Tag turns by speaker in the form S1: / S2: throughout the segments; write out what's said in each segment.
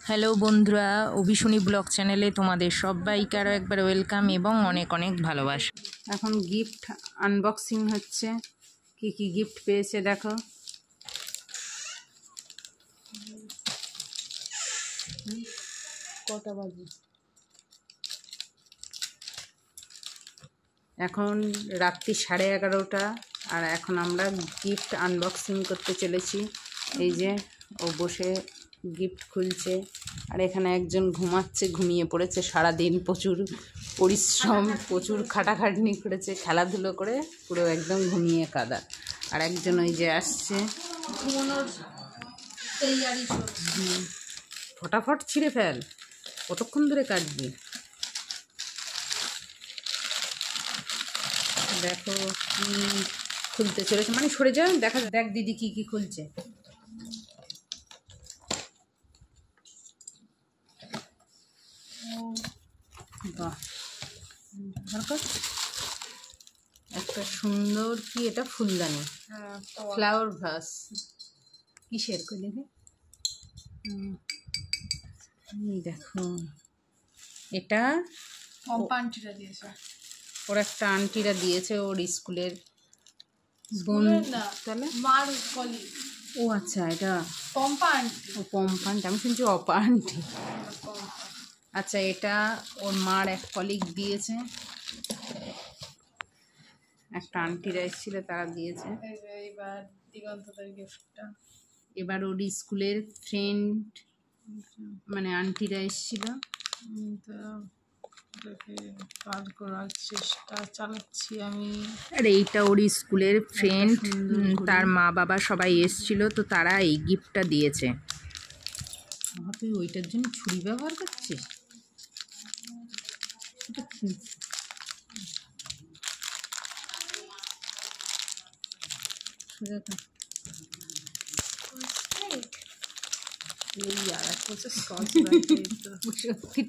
S1: Hello বন্ধুরা, অভিশুনি blog চ্যানেলে তোমাদের সবাইকে আরও একবার ওয়েলকাম এবং অনেক অনেক ভালোবাসা।
S2: এখন গিফট আনবক্সিং হচ্ছে। কি কি গিফট পেয়েছে দেখো। কটা বাজে? এখন রাত্রি 11:30 আর এখন আমরা গিফট আনবক্সিং করতে চলেছি। এই যে ও বসে গিফট খুলছে আর এখানে একজন ঘুমাচ্ছে, ঘুমিয়ে পড়েছে। সারাদিন প্রচুর পরিশ্রম, প্রচুর খাটাখাটনি করেছে, খেলাধুলো করে পুরো একদম ঘুমিয়ে কাদা। আর একজন ওই যে আসছে, ফটাফট ছিঁড়ে ফেল, কতক্ষণ ধরে কাটবি। দেখো কি খুলতে চলেছে, মানে সরে যা, দেখা দেখ দিদি কি কি খুলছে। বাহ, একটা সুন্দর কি এটা ফুলদানি, ফ্লাওয়ার ভাস। কিসের কই দেখে? এই দেখো, এটা
S3: আন্টিরা দিয়েছে,
S2: ওর একটা আন্টিরা দিয়েছে ওর স্কুলের বোন। তাহলে
S3: মার কলিগ।
S2: ও আচ্ছা, এটা
S3: পম্পা আন্টি।
S2: ও পম্পা আন্টি, আমি শুনছি অপা আন্টি। আচ্ছা, এটা ওর মার এক কলিগ দিয়েছে, একটা আন্টিরা এসেছিল তারা দিয়েছে।
S3: এইবার দিগন্তদের গিফটটা,
S2: এবার ওর স্কুলের ফ্রেন্ড মানে আন্টিরা এসেছিল,
S3: তো দেখে কাজ করার চেষ্টা চালাচ্ছি আমি।
S2: আর এইটা ওর স্কুলের ফ্রেন্ড, তার মা বাবা সবাই এসেছিল, তো তারা এই গিফটটা দিয়েছে। তুই ওইটার জন্য ছুরি ব্যবহার করছিস?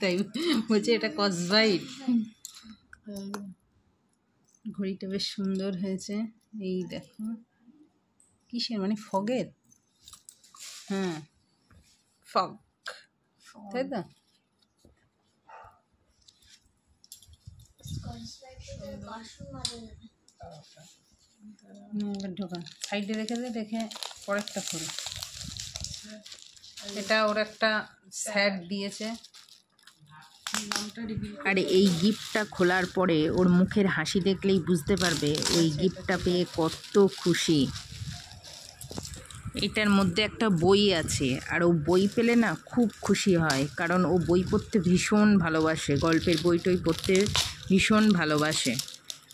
S2: তাই বলছে এটা কসবাইট। ঘড়িটা বেশ সুন্দর হয়েছে। এই দেখো কিসের, মানে ফগের? হ্যাঁ, ফগ, তাই তো। ঢোকা সাইডে রেখে দে, রেখে পরেরটা খোলো। এটা ওর একটা স্যার দিয়েছে।
S1: আর এই গিফটটা খোলার পরে ওর মুখের হাসি দেখলেই বুঝতে পারবে ওই গিফটটা পেয়ে কত খুশি। এটার মধ্যে একটা বই আছে, আর ও বই পেলে না খুব খুশি হয়, কারণ ও বই পড়তে ভীষণ ভালোবাসে, গল্পের বই টই পড়তে ভীষণ ভালোবাসে।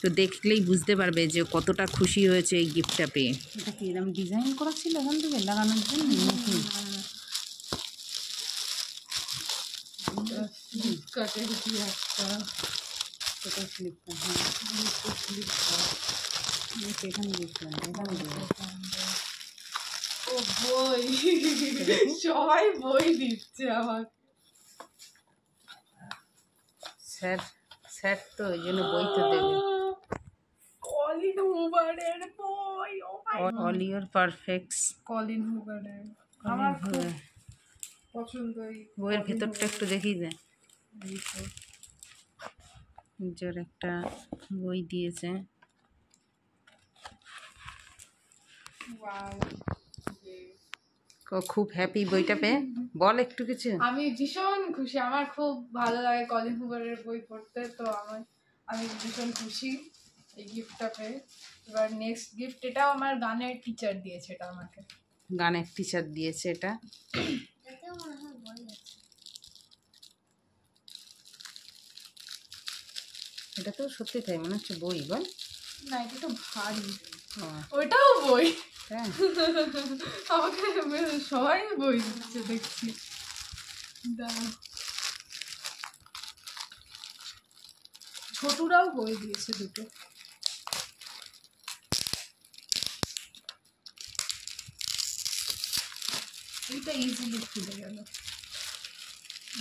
S1: তো দেখলেই বুঝতে পারবে যে কতটা খুশি হয়েছে এই গিফটটা পেয়ে।
S2: এটা কি এরকম ডিজাইন করা ছিল এখান থেকে লাগানোর জন্য নাকি?
S3: ফ্লিপকার্টের কি একটা
S2: এটা ফ্লিপকার্ট, হ্যাঁ এখানে দেখলাম, এখানে দেখলাম।
S3: ও বই, সবাই বই দিচ্ছে আমার।
S2: স্যার স্যার তো ওই জন্য বই তো দেবে।
S3: কলিন হুবারের বই, ও মাই গড,
S2: অল ইউর পারফেক্টস।
S3: কলিন হুবারের আমার খুব পছন্দ। এই
S2: বইয়ের ভেতরটা একটু দেখিয়ে দে। জোর একটা বই দিয়েছে। খুব হ্যাপি বইটা পেয়ে, বল একটু কিছু।
S3: আমি ভীষণ খুশি, আমার খুব ভালো লাগে কলিন হুবারের বই পড়তে, তো আমি ভীষণ খুশি এই গিফটটা পেয়ে। এবার নেক্সট গিফট, এটাও আমার গানের টিচার দিয়েছে, এটা আমাকে
S2: গানের টিচার দিয়েছে এটা। এটা তো সত্যি তাই মনে হচ্ছে বই, বল
S3: না, এটা তো ভারী।
S2: ও,
S3: ওইটাও বই।
S2: হ্যাঁ
S3: আমাকে সবাই বই দিচ্ছে দেখছি। দাঁড়াও, ছোটরাও বই দিয়েছে দুটো। এটা ইজিলি খুলে গেল।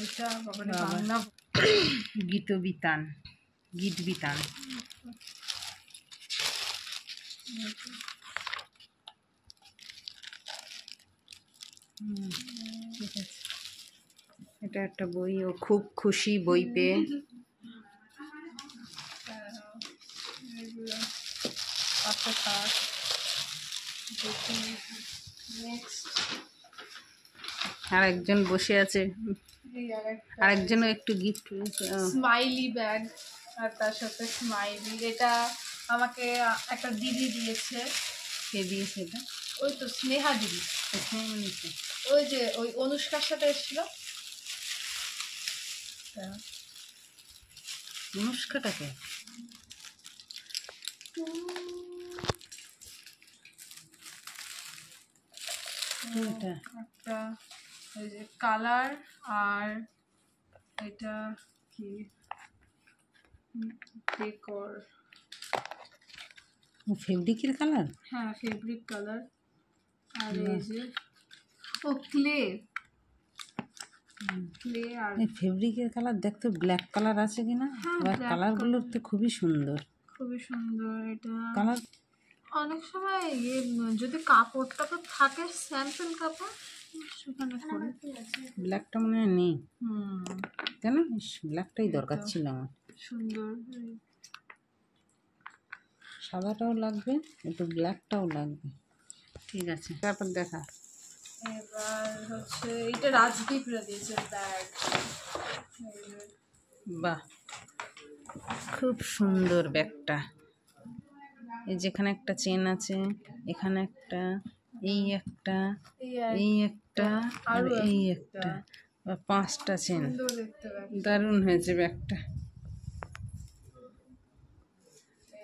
S3: এটা বাবারে বাংলা
S2: গীতবিতান, গীতবিতান। ঠিক আছে। এটা একটা বই, ও খুব খুশি বই পেয়ে।
S3: এগুলো পাঁচটা কাঠ। দেখি নেক্সট
S2: আর একজন বসে আছে,
S3: এই আরেকটা
S2: আরেকজনও একটু গিফট পেয়েছে।
S3: স্মাইলি ব্যাগ, আর তার সাথে স্মাইলি। এটা আমাকে একটা দিদি দিয়েছে।
S2: কে দিয়েছে এটা?
S3: ওই তো স্নেহা দিদি, ওই যে ওই অনুষ্কার সাথে এসেছিল।
S2: অনুষ্কাটাকে এটা
S3: একটা ওই যে কালার, আর এটা কি ডেকর,
S2: ফেব্রিকের কালার।
S3: হ্যাঁ ফেব্রিক কালার। আর এই যে ও ক্লে, ক্লে। আর
S2: এই ফেব্রিকের কালার দেখতে ব্ল্যাক কালার আছে কিনা,
S3: হ্যাঁ,
S2: আবার
S3: black
S2: কালারগুলো তো খুবই সুন্দর
S3: খুবই সুন্দর। এটা
S2: কালার।
S3: অনেক সময় যদি কাপড় টাপড় থাকে, স্যাম্পল কাপড় সেখানে করে।
S2: ব্ল্যাকটা মনে হয় নেই,
S3: হুম,
S2: কেন? ব্ল্যাকটাই দরকার ছিল আমার।
S3: সুন্দর।
S2: সাদাটাও লাগবে, একটু ব্ল্যাকটাও লাগবে। ঠিক আছে, তারপর দেখা।
S3: এবার হচ্ছে এটা রাজদীপরা দিয়েছে ব্যাগ।
S2: বাহ, খুব সুন্দর ব্যাগটা। এই যেখানে একটা চেন আছে, এখানে একটা, এই একটা, এই একটা, আর এই একটা, বা 5টা চেন।
S3: সুন্দর দেখতে ব্যাগ।
S2: দারুণ হয়েছে ব্যাগটা।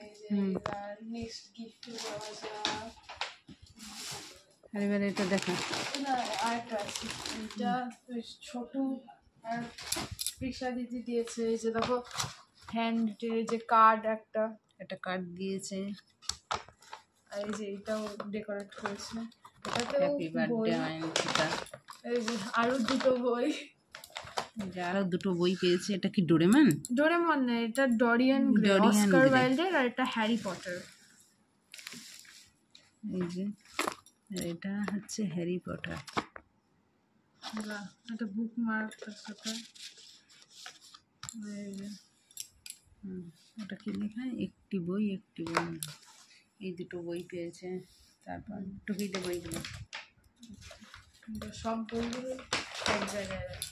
S3: এই যে এবার নেক্সট গিফট দেওয়া যাক।
S2: আর এবার এটা দেখা।
S3: না, আরেকটা আছে। এটা ওই ছোট আর তৃষা দিদি দিয়েছে। এই যে দেখো হ্যান্ড যে কার্ড একটা,
S2: একটা কার্ড দিয়েছে,
S3: আর এই যে এটাও ডেকোরেট করেছে। এটাতেও
S2: হ্যাপি
S3: বই।
S2: বার্থডে আইনটা।
S3: এই যে আরো দুটো বই।
S2: আরও দুটো বই পেয়েছে। এটা কি ডোরেমন?
S3: ডোরেমন না, এটা ডরিয়ান গ্রে,
S2: ডরিয়ান
S3: অস্কার
S2: গ্রে।
S3: ওয়াইল্ডের, আর এটা হ্যারি পটার।
S2: এই যে, আর এটা হচ্ছে হ্যারি পটার।
S3: একটা বুক মার্ক তার সাথে। এই যে
S2: ওটা কি লেখা? একটি বই একটি বন্ধু। এই দুটো বই পেয়েছে। তারপর টুকিতে বইগুলো।
S3: সব বইগুলো এক জায়গায় রাখি।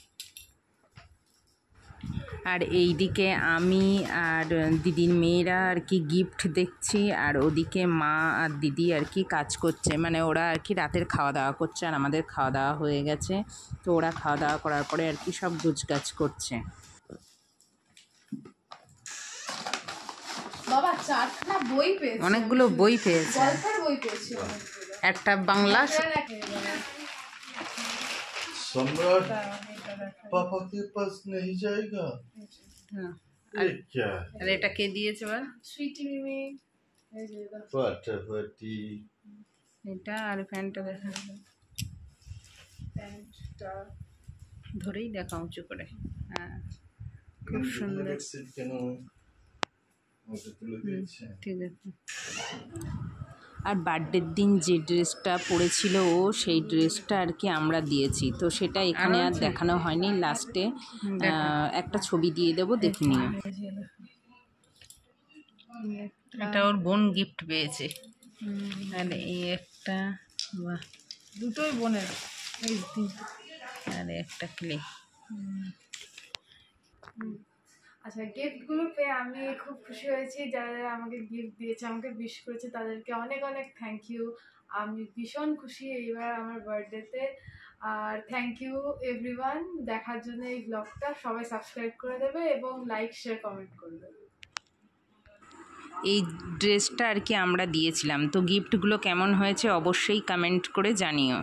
S1: আর এইদিকে আমি আর দিদির মেয়েরা আর কি গিফট দেখছি, আর ওদিকে মা আর দিদি আর কি কাজ করছে, মানে ওরা আর কি রাতের খাওয়া দাওয়া করছে, আর আমাদের খাওয়া দাওয়া হয়ে গেছে। তো ওরা খাওয়া দাওয়া করার পরে আর কি সব গুছগাছ করছে।
S3: বাবা 4খানা বই পেয়েছি,
S2: অনেকগুলো বই পেয়েছে।
S3: গল্পের বই পেয়েছি অনেকগুলো।
S2: একটা বাংলা।
S4: सम्राट पापा के पास नहीं जाएगा।
S2: হ্যাঁ,
S4: ये क्या है?
S2: আর এটা কে দিয়েছে বল?
S3: সুইটি মিমি। এই যে দেখো।
S4: फटाफटी
S2: এটা আর প্যান্টটা দেখা,
S3: প্যান্টটা
S2: ধরেই দেখা উঁচু করে। হ্যাঁ, খুব সুন্দর।
S4: সিট কেন ওটা তুলে দিয়েছে।
S2: ঠিক আছে।
S1: আর বার্থডের দিন যে ড্রেসটা পরেছিল ও, সেই ড্রেসটা আর কি আমরা দিয়েছি, তো সেটা এখানে আর দেখানো হয়নি। লাস্টে একটা ছবি দিয়ে দেবো, দেখে নিও।
S2: এটা ওর বোন গিফট পেয়েছে। আর এই একটা, বাহ,
S3: দুটোই বোনের। এই
S2: আর একটা ক্লে।
S3: আচ্ছা, গিফটগুলো পেয়ে আমি খুব খুশি হয়েছি। যারা যারা আমাকে গিফট দিয়েছে, আমাকে উইশ করেছে, তাদেরকে অনেক অনেক থ্যাংক ইউ। আমি ভীষণ খুশি এইবার আমার বার্থডেতে। আর থ্যাংক ইউ এভরিওয়ান দেখার জন্য এই ব্লগটা। সবাই সাবস্ক্রাইব করে দেবে এবং লাইক শেয়ার কমেন্ট করে দেবে।
S1: এই ড্রেসটা আর কি আমরা দিয়েছিলাম, তো গিফটগুলো কেমন হয়েছে অবশ্যই কমেন্ট করে জানিও।